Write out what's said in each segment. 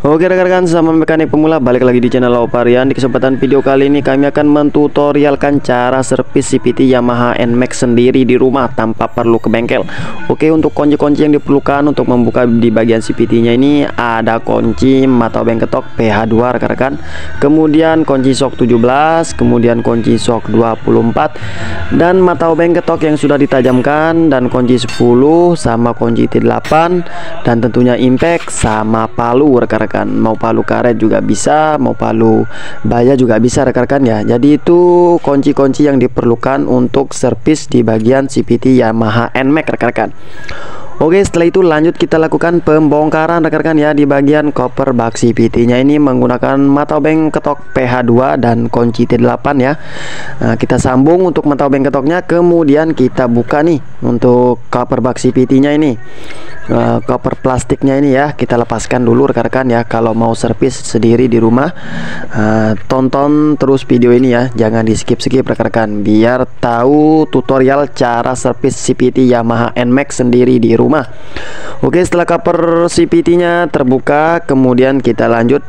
Oke rekan-rekan, sama mekanik pemula, balik lagi di channel Oparian. Di kesempatan video kali ini kami akan mentutorialkan cara servis CVT Yamaha NMAX sendiri di rumah tanpa perlu ke bengkel. Oke, untuk kunci-kunci yang diperlukan untuk membuka di bagian CVT nya ini ada kunci mata obeng ketok PH2 rekan-rekan, kemudian kunci shock 17, kemudian kunci shock 24, dan mata obeng ketok yang sudah ditajamkan, dan kunci 10 sama kunci T8, dan tentunya impact sama palu rekan-rekan. Mau palu karet juga bisa, mau palu baya juga bisa rekan-rekan ya. Jadi itu kunci-kunci yang diperlukan untuk servis di bagian CVT Yamaha NMAX rekan-rekan. Oke, setelah itu lanjut kita lakukan pembongkaran rekan-rekan ya di bagian koper bak CVT nya ini menggunakan mata obeng ketok PH2 dan kunci T8 ya. Nah, kita sambung untuk mata obeng ketoknya, kemudian kita buka nih untuk koper bak CVT nya ini. Koper plastiknya ini ya, kita lepaskan dulu rekan-rekan ya. Kalau mau servis sendiri di rumah, tonton terus video ini ya, jangan di skip-skip rekan-rekan, biar tahu tutorial cara servis CVT Yamaha NMAX sendiri di rumah. Oke, setelah cover CVT nya terbuka, kemudian kita lanjut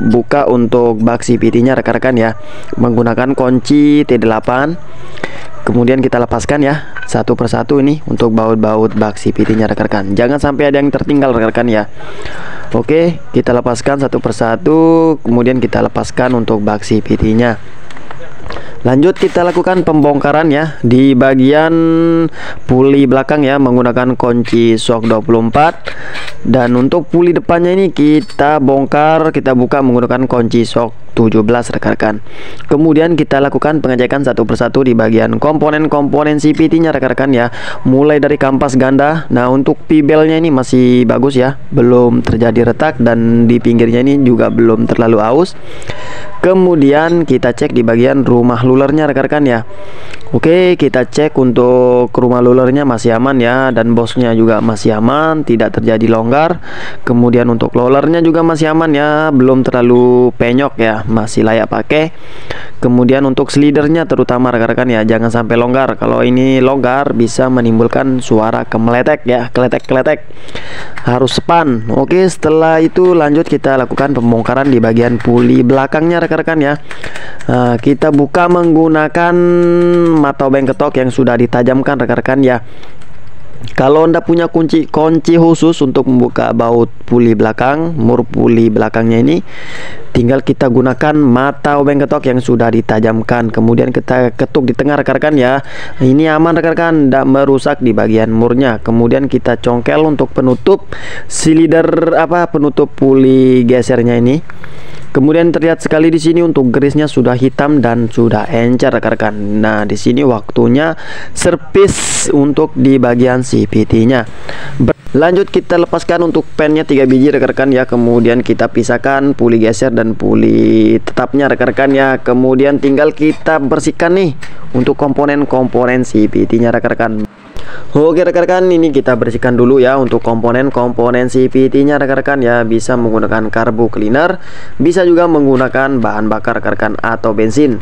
buka untuk bak CVT nya rekan-rekan ya, menggunakan kunci T8. Kemudian kita lepaskan ya satu persatu ini untuk baut-baut bak CVT nya rekan-rekan, jangan sampai ada yang tertinggal rekan-rekan ya. Oke, kita lepaskan satu persatu, kemudian kita lepaskan untuk bak CVT nya. Lanjut kita lakukan pembongkaran ya di bagian puli belakang ya, menggunakan kunci shock 24, dan untuk puli depannya ini kita bongkar, kita buka menggunakan kunci shock 17 rekan-rekan. Kemudian kita lakukan pengecekan satu persatu di bagian komponen-komponen CVT nya rekan-rekan ya, mulai dari kampas ganda. Nah, untuk pibelnya ini masih bagus ya, belum terjadi retak, dan di pinggirnya ini juga belum terlalu aus. Kemudian kita cek di bagian rumah lulernya rekan-rekan ya. Oke, kita cek untuk rumah lulernya masih aman ya, dan bosnya juga masih aman, tidak terjadi longgar. Kemudian untuk rollernya juga masih aman ya, belum terlalu penyok ya, masih layak pakai. Kemudian untuk slidernya terutama rekan-rekan ya, jangan sampai longgar. Kalau ini longgar bisa menimbulkan suara kemeletek ya, keletek-keletek, harus span. Oke, setelah itu lanjut kita lakukan pembongkaran di bagian puli belakangnya rekan-rekan ya. Kita buka menggunakan mata obeng ketok yang sudah ditajamkan rekan-rekan ya. Kalau Anda punya kunci khusus untuk membuka baut puli belakang, mur puli belakangnya ini, tinggal kita gunakan mata obeng ketok yang sudah ditajamkan, kemudian kita ketuk di tengah rekan-rekan ya. Ini aman rekan-rekan, tidak merusak di bagian murnya. Kemudian kita congkel untuk penutup silinder penutup puli gesernya ini. Kemudian terlihat sekali di sini untuk garisnya sudah hitam dan sudah encer rekan-rekan. Nah, di sini waktunya servis untuk di bagian CVT-nya. Lanjut kita lepaskan untuk pennya 3 biji rekan-rekan ya. Kemudian kita pisahkan puli geser dan puli tetapnya rekan-rekan ya. Kemudian tinggal kita bersihkan nih untuk komponen-komponen CVT-nya rekan-rekan. Oke rekan-rekan, ini kita bersihkan dulu ya untuk komponen-komponen CVT nya rekan-rekan ya. Bisa menggunakan carbo cleaner, bisa juga menggunakan bahan bakar rekan-rekan atau bensin.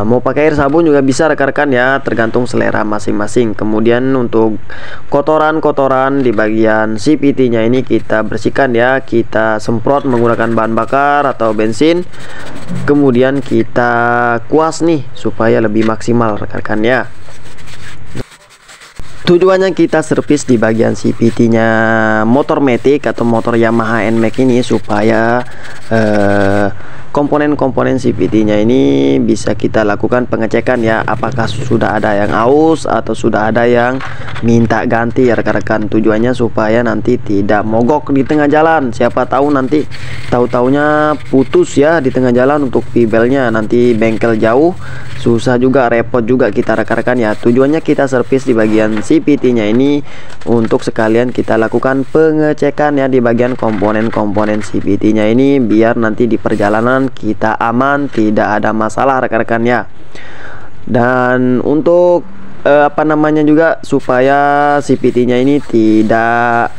Mau pakai air sabun juga bisa rekan-rekan ya, tergantung selera masing-masing. Kemudian untuk kotoran-kotoran di bagian CVT nya ini kita bersihkan ya, kita semprot menggunakan bahan bakar atau bensin. Kemudian kita kuas nih supaya lebih maksimal rekan-rekan ya. Tujuannya kita servis di bagian CVT nya motor Matic atau motor Yamaha NMAX ini supaya komponen-komponen CVT nya ini bisa kita lakukan pengecekan ya, apakah sudah ada yang aus atau sudah ada yang minta ganti ya rekan-rekan. Tujuannya supaya nanti tidak mogok di tengah jalan, siapa tahu nanti tahu-taunya putus ya di tengah jalan untuk pibelnya, nanti bengkel jauh, susah juga, repot juga kita rekan-rekan ya. Tujuannya kita servis di bagian CVT nya ini untuk sekalian kita lakukan pengecekan ya di bagian komponen-komponen CVT nya ini, biar nanti di perjalanan kita aman, tidak ada masalah rekan-rekan ya. Dan untuk juga supaya CVT nya ini tidak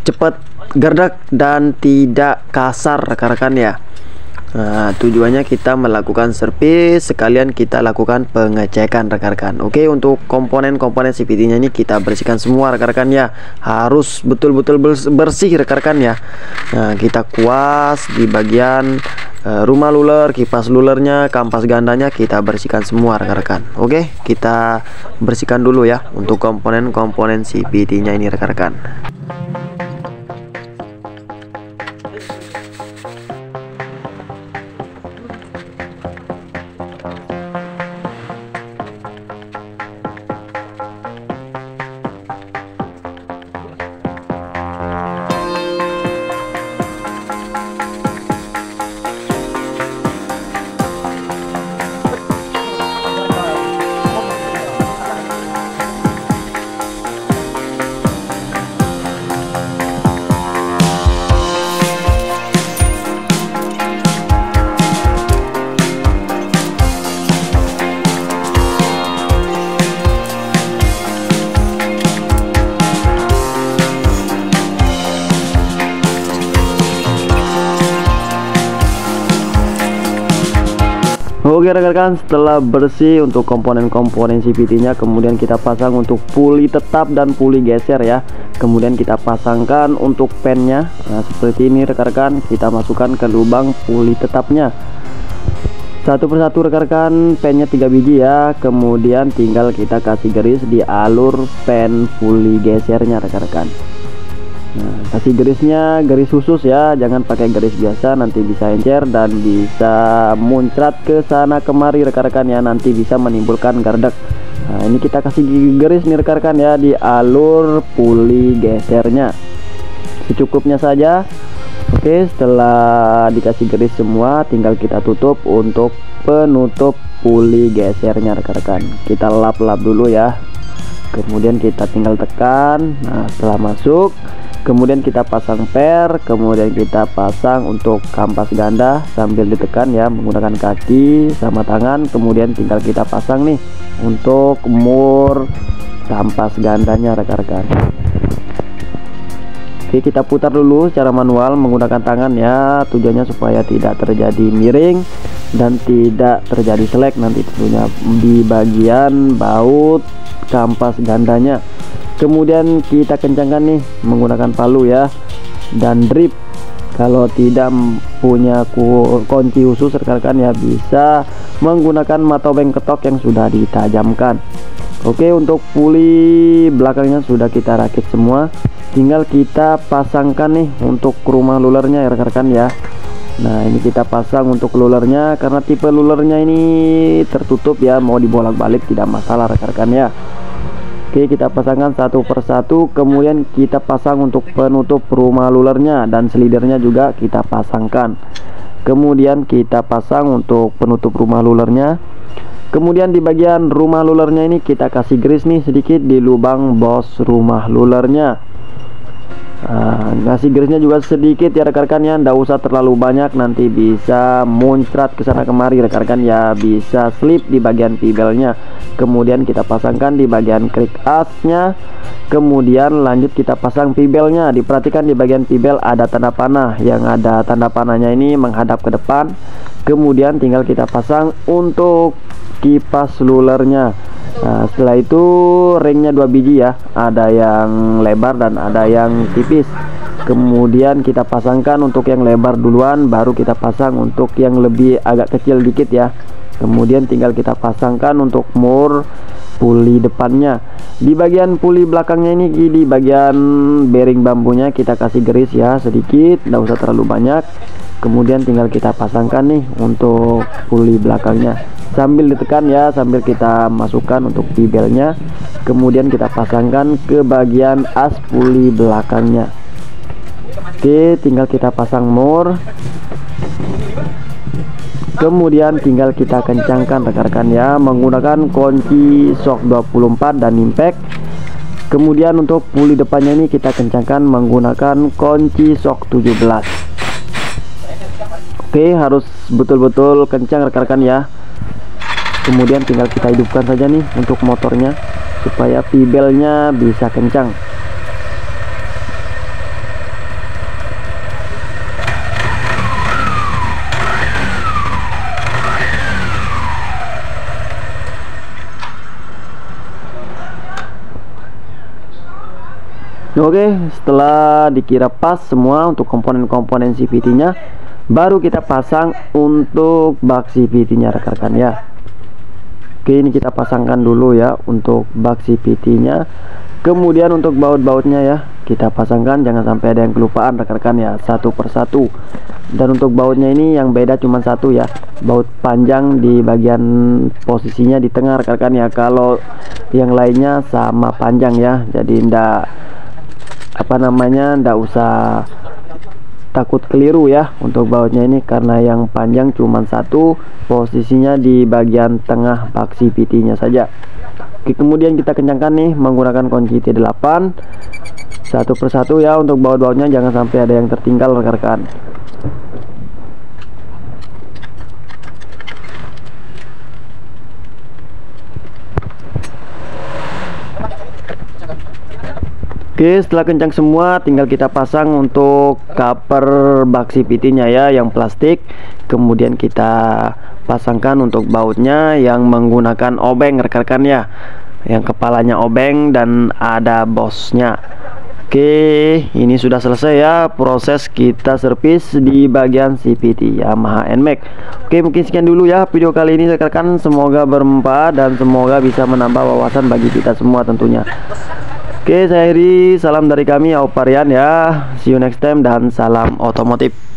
cepat gerdak dan tidak kasar rekan-rekan ya. Nah, tujuannya kita melakukan servis sekalian kita lakukan pengecekan rekan-rekan. Oke, untuk komponen-komponen CVT-nya ini kita bersihkan semua rekan-rekan ya. Harus betul-betul bersih rekan-rekan ya. Nah, kita kuas di bagian rumah luler, kipas lulernya, kampas gandanya kita bersihkan semua rekan-rekan. Oke, kita bersihkan dulu ya untuk komponen-komponen CVT-nya ini rekan-rekan. Oke rekan-rekan, setelah bersih untuk komponen-komponen CVT-nya, kemudian kita pasang untuk puli tetap dan puli geser ya. Kemudian kita pasangkan untuk pennya. Nah, seperti ini rekan-rekan, kita masukkan ke lubang puli tetapnya. Satu persatu rekan-rekan, pennya 3 biji ya. Kemudian tinggal kita kasih garis di alur pen puli gesernya rekan-rekan. Nah, kasih garisnya garis khusus ya, jangan pakai garis biasa, nanti bisa encer dan bisa muncrat ke sana kemari rekan-rekan ya, nanti bisa menimbulkan gardek. Nah, ini kita kasih garis nih rekan-rekan ya di alur puli gesernya, secukupnya saja. Oke, setelah dikasih garis semua, tinggal kita tutup untuk penutup puli gesernya rekan-rekan. Kita lap-lap dulu ya, kemudian kita tinggal tekan. Nah, setelah masuk, kemudian kita pasang per, kemudian kita pasang untuk kampas ganda sambil ditekan ya menggunakan kaki sama tangan. Kemudian tinggal kita pasang nih untuk mur kampas gandanya rekan-rekan. Oke, kita putar dulu secara manual menggunakan tangan ya, tujuannya supaya tidak terjadi miring dan tidak terjadi selek nanti tentunya di bagian baut kampas gandanya. Kemudian kita kencangkan nih menggunakan palu ya dan drip. Kalau tidak punya kunci khusus rekan-rekan ya, bisa menggunakan matobeng ketok yang sudah ditajamkan. Oke, untuk puli belakangnya sudah kita rakit semua, tinggal kita pasangkan nih untuk rumah lulernya ya rekan-rekan ya. Nah, ini kita pasang untuk lulernya, karena tipe lulernya ini tertutup ya, mau dibolak-balik tidak masalah rekan-rekan ya. Oke, kita pasangkan satu persatu, kemudian kita pasang untuk penutup rumah lulernya dan selidernya juga kita pasangkan. Kemudian kita pasang untuk penutup rumah lulernya. Kemudian di bagian rumah lulernya ini kita kasih grease nih sedikit di lubang bos rumah lulernya. Nah, ngasih garisnya juga sedikit ya rekan-rekan ya, nggak usah terlalu banyak, nanti bisa muncrat ke sana kemari rekan-rekan ya, bisa slip di bagian pibelnya. Kemudian kita pasangkan di bagian krik asnya, kemudian lanjut kita pasang pibelnya. Diperhatikan di bagian pibel ada tanda panah, yang ada tanda panahnya ini menghadap ke depan. Kemudian tinggal kita pasang untuk kipas lulernya. Nah, setelah itu ringnya 2 biji ya, ada yang lebar dan ada yang tipis. Kemudian kita pasangkan untuk yang lebar duluan, baru kita pasang untuk yang lebih agak kecil dikit ya. Kemudian tinggal kita pasangkan untuk mur puli depannya. Di bagian puli belakangnya ini, di bagian bearing bambunya kita kasih garis ya sedikit, tidak usah terlalu banyak. Kemudian tinggal kita pasangkan nih untuk puli belakangnya sambil ditekan ya, sambil kita masukkan untuk pibelnya. Kemudian kita pasangkan ke bagian as puli belakangnya. Oke, tinggal kita pasang mur. Kemudian tinggal kita kencangkan rekan-rekan ya menggunakan kunci shock 24 dan impact. Kemudian untuk puli depannya ini kita kencangkan menggunakan kunci shock 17. Oke, harus betul-betul kencang rekan-rekan ya. Kemudian tinggal kita hidupkan saja nih untuk motornya supaya pibelnya bisa kencang. Oke, setelah dikira pas semua untuk komponen-komponen CVT-nya, baru kita pasang untuk bak CVT-nya rekan-rekan ya. Oke, ini kita pasangkan dulu ya untuk bak CVT-nya. Kemudian untuk baut-bautnya ya, kita pasangkan, jangan sampai ada yang kelupaan rekan-rekan ya, satu persatu. Dan untuk bautnya ini yang beda cuma satu ya, baut panjang di bagian posisinya di tengah rekan-rekan ya. Kalau yang lainnya sama panjang ya, jadi ndak usah takut keliru ya untuk bautnya ini, karena yang panjang cuma satu, posisinya di bagian tengah bak CVT nya saja. Oke, kemudian kita kencangkan nih menggunakan kunci T8 satu persatu ya, untuk baut-bautnya jangan sampai ada yang tertinggal rekan-rekan. Oke, setelah kencang semua tinggal kita pasang untuk cover bak CVT nya ya yang plastik. Kemudian kita pasangkan untuk bautnya yang menggunakan obeng rekan-rekan ya, yang kepalanya obeng dan ada bosnya. Oke, ini sudah selesai ya proses kita servis di bagian CVT Yamaha NMAX. Oke, mungkin sekian dulu ya video kali ini rekan-rekan, semoga bermanfaat dan semoga bisa menambah wawasan bagi kita semua tentunya. Oke, saya Heri, salam dari kami Oparian ya. See you next time dan salam otomotif.